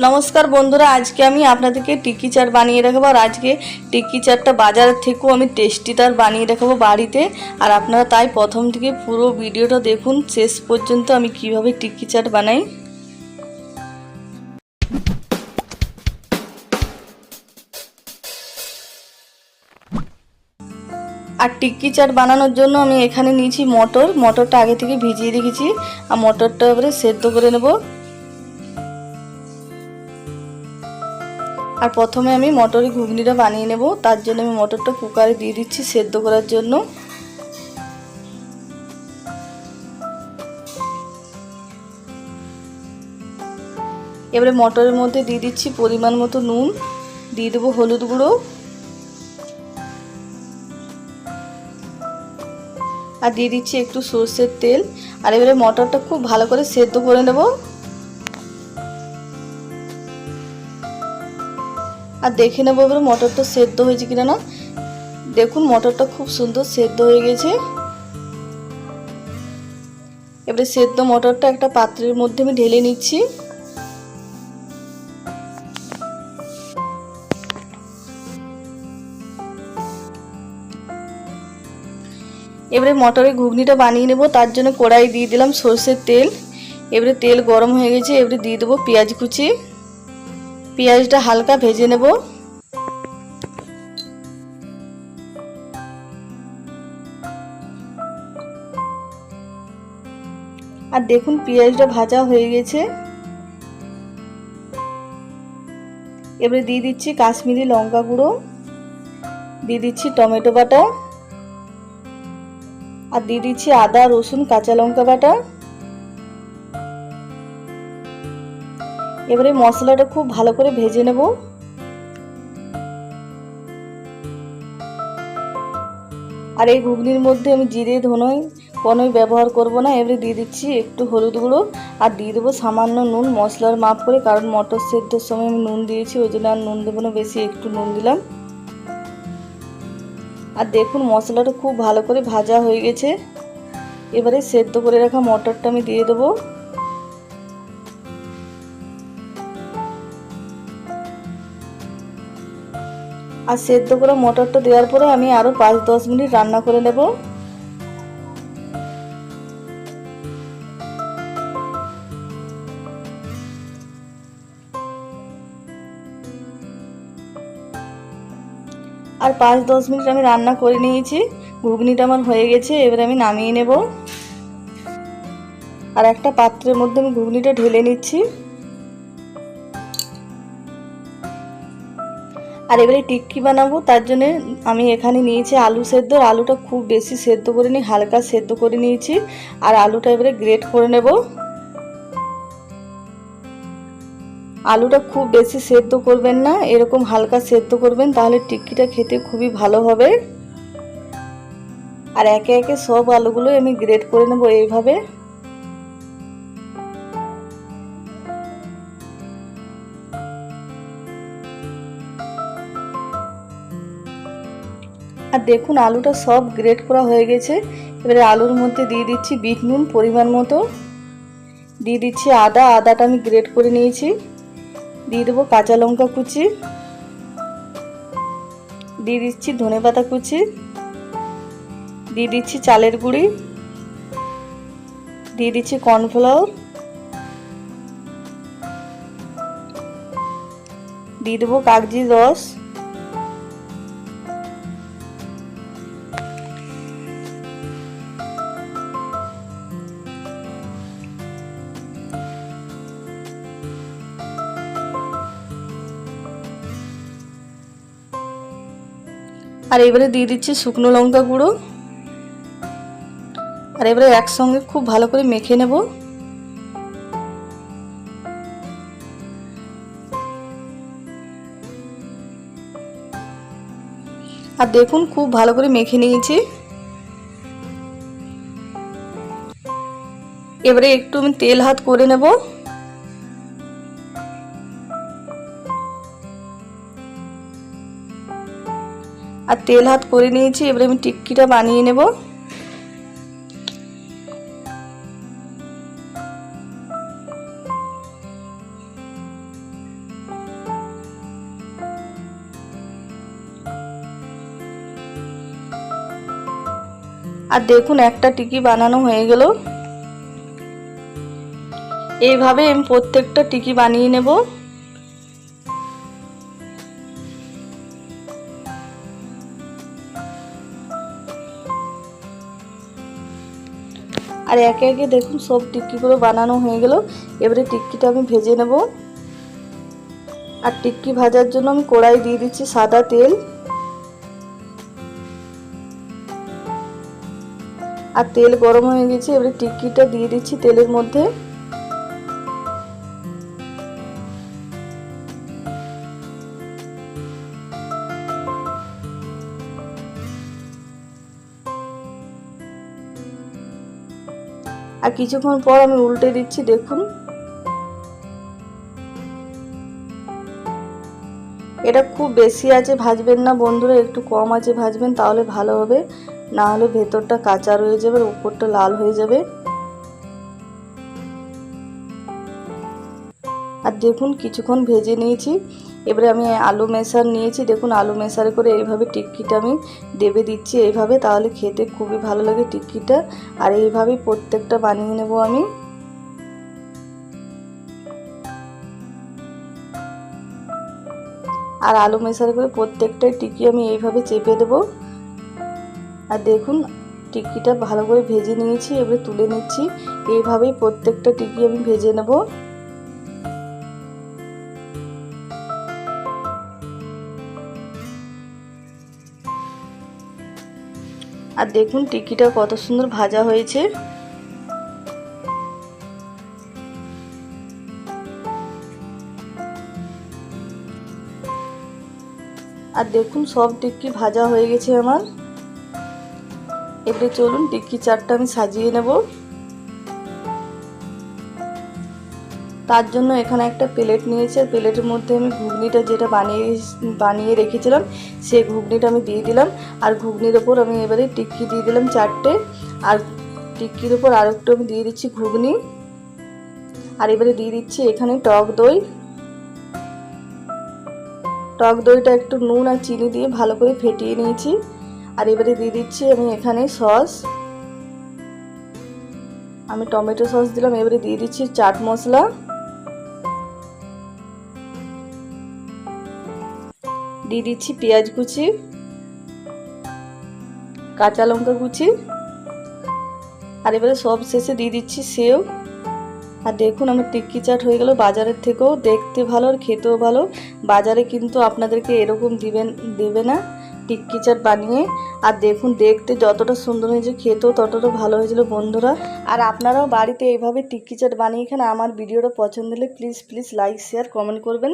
नमस्कार बंधुरा आज के आमी आपनादेरके टिक्की चाट बानिये देखाबो। और आज के टिक्की चाटटा बाजार थेकेও आमी टेस्टीदार बानिये देखाबो बाड़ीते। और आपनारा ताई प्रथम थेके पुरो भिडियोटा देखुन शेष पर्यन्त आमी किभाबे टिक्की चाट बानाई। और टिक्की चाट बानानोर जोन्नो आमी एखाने निয়েছি मटर। मटरटा आगे थेके भिजिए रेखेছি और मटरटा एबारे सेদ্ধ करे नेब। और प्रथमे आमी मटरेर घुगनिटा बानिये नेब। तार जोन्नो आमी मटरटा कुकारे दिए दिচ্ছি सेদ্ধ करार जोन्नो। एबारे मटरेर मধ্যে दिए दिচ্ছি परिमाण मतो नुन, दिए देব हलुद गुঁড়ो और दिए दिচ্ছি একটু সরষের তেল। আর এবারে মটরটা খুব ভালো করে সেদ্ধ করে নেব। আর দেখে নেব এবারে মটরটা সেদ্ধ হয়েছে কিনা না। দেখুন মটরটা খুব সুন্দর সেদ্ধ হয়ে গেছে। এবারে সেদ্ধ মটরটা একটা পাত্রের মধ্যে আমি ঢেলে নিচ্ছি। এবারে মটরের ঘুগনিটা বানিয়ে নেব। তার জন্য কড়াই দিয়ে দিলাম সরষের তেল। এবারে তেল গরম হয়ে গেছে। এবারে দিয়ে দেব পেঁয়াজ কুচি। পেঁয়াজটা হালকা ভেজে নেব। আর দেখুন পেঁয়াজটা ভাজা হয়ে গেছে। এবারে দিয়ে দিচ্ছি কাশ্মীরি লঙ্কা গুঁড়ো, দিয়ে দিচ্ছি টমেটো বাটা আর দিয়ে দিচ্ছি আদা রসুন কাঁচা লঙ্কা বাটা। এবারে মশলাটা খুব ভালো করে ভেজে নেব। আর এই ঘুগনির মধ্যে আমি জিরে ধনে কোনোই ব্যবহার করব না। এবারে দিয়ে দিচ্ছি একটু হলুদ গুঁড়ো আর দিয়ে দেবো সামান্য নুন মশলার মাপ করে, কারণ মটর সেদ্ধর সময় আমি নুন দিয়েছি ওই জন্য আর নুন দেবো না, বেশি একটু নুন দিলাম। আর দেখুন মশলাটা খুব ভালো করে ভাজা হয়ে গেছে। এবারে সেদ্ধ করে রাখা মটরটা আমি দিয়ে দেবো। আর সেদ্ধ করা মটরটা দেওয়ার পরে আমি আরো 5-10 মিনিট রান্না করে নেব। আর 5-10 মিনিট আমি রান্না করে নিয়েছি। ঘুগনিটা আমার হয়ে গেছে। এবারে আমি নামিয়ে নেব। আর একটা পাত্রের মধ্যে আমি ঘুগনিটা ঢেলে নিচ্ছি। আর এবারে টিক্কি বানাবো। তার জন্য আমি এখানে নিয়েছি আলু সেদ্ধ। আলুটা খুব বেশি সেদ্ধ করে নি, হালকা সেদ্ধ করে নিয়েছি। আর আলুটা এবারে গ্রেট করে নেব। আলুটা খুব বেশি সেদ্ধ করবেন না, এরকম হালকা সেদ্ধ করবেন, তাহলে টিক্কিটা খেতে খুবই ভালো হবে। আর একে একে সব আলুগুলো আমি গ্রেট করে নেব এইভাবে। আর দেখুন আলুটা সব গ্রেট করা হয়ে গেছে। এবারে আলুর মধ্যে দিয়ে দিচ্ছি বিট নুন পরিমাণ মতো, দিয়ে দিচ্ছি আদাটা আমি গ্রেট করে নিয়েছি, দিয়ে দেবো কাঁচা লঙ্কা কুচি, দিয়ে দিচ্ছি ধনেপাতা কুচি, দিয়ে দিচ্ছি চালের গুঁড়ি, দিয়ে দিচ্ছি কর্নফ্লাওয়ার, দিয়ে দেবো কাগজির রস, আর এবারে দিয়ে দিচ্ছি শুকনো লঙ্কা গুঁড়ো। আর এবারে একসঙ্গে খুব ভালো করে মেখে নেব। আর দেখুন খুব ভালো করে মেখে নিয়েছি। এবারে একটু আমি তেল হাত করে নেব। আর তেল হাত করে নিয়েছি। এবারে আমি টিক্কিটা বানিয়ে নেব। আর দেখুন একটা টিকি বানানো হয়ে গেল। এইভাবে আমি প্রত্যেকটা টিকি বানিয়ে নেব। আর একে একে দেখুন সব টিক্কিগুলো বানানো হয়ে গেল। এবারে টিক্কিটা আমি ভেজে নেব। আর টিক্কি ভাজার জন্য আমি কড়াই দিয়ে দিচ্ছি সাদা তেল। আর তেল গরম হয়ে গেছে, এবারে টিক্কিটা দিয়ে দিচ্ছি তেলের মধ্যে। আর কিছুক্ষণ পর আমি উল্টে দিচ্ছি। দেখুন এটা খুব বেশি আছে ভাজবেন না বন্ধুরা, একটু কম আছে ভাজবেন, তাহলে ভালো হবে। না হলে ভেতরটা কাঁচা রয়ে যাবে আর উপরটা লাল হয়ে যাবে। আর দেখুন কিছুক্ষণ ভেজে নিয়েছি। এবারে আমি আলু মেশার নিয়েছি। দেখুন আলু মেশার করে এইভাবে টিক্কিটা আমি দেবে দিচ্ছি এইভাবে, তাহলে খেতে খুবই ভালো লাগে টিক্কিটা। আর এইভাবেই প্রত্যেকটা বানিয়ে নেব আমি। আর আলু মেশার করে প্রত্যেকটাই টিক্কি আমি এইভাবে চেপে দেব। আর দেখুন টিক্কিটা ভালো করে ভেজে নিয়েছি, এবারে তুলে নিচ্ছি। এইভাবেই প্রত্যেকটা টিক্কি আমি ভেজে নেব। আর দেখুন টিক্কিটা কত সুন্দর ভাজা হয়েছে। আর দেখুন সব টিক্কি ভাজা হয়ে গেছে আমার। এবারে চলুন টিক্কি চাটটা আমি সাজিয়ে নেব। তার জন্য এখানে একটা প্লেট নিয়েছি। আর প্লেটের মধ্যে আমি ঘুগনিটা যেটা বানিয়ে রেখেছিলাম সেই ঘুগনিটা আমি দিয়ে দিলাম। আর ঘুগনির ওপর আমি এবারে টিক্কি দিয়ে দিলাম 4টে। আর টিক্কির ওপর আর একটু আমি দিয়ে দিচ্ছি ঘুগনি। আর এবারে দিয়ে দিচ্ছি এখানে টক দই। টক দইটা একটু নুন আর চিনি দিয়ে ভালো করে ফেটিয়ে নিয়েছি। আর এবারে দিয়ে দিচ্ছি আমি এখানে সস। আমি টমেটো সস দিলাম। এবারে দিয়ে দিচ্ছি চাট মশলা, দিয়ে দিচ্ছি পেঁয়াজ কুচি, কাঁচা লঙ্কা কুচি। আর এবারে সব শেষে দিয়ে দিচ্ছি সেও। আর দেখুন আমার টিক্কি চাট হয়ে গেল। বাজারের থেকেও দেখতে ভালো আর খেতেও ভালো। বাজারে কিন্তু আপনাদেরকে এরকম দেবে না টিক্কি চাট বানিয়ে। আর দেখুন দেখতে যতটা সুন্দর হয়েছে খেতেও ততটা ভালো হয়েছিল বন্ধুরা। আর আপনারাও বাড়িতে এইভাবে টিক্কি চাট বানিয়ে খান। আমার ভিডিওটা পছন্দ হলে প্লিজ লাইক শেয়ার কমেন্ট করবেন।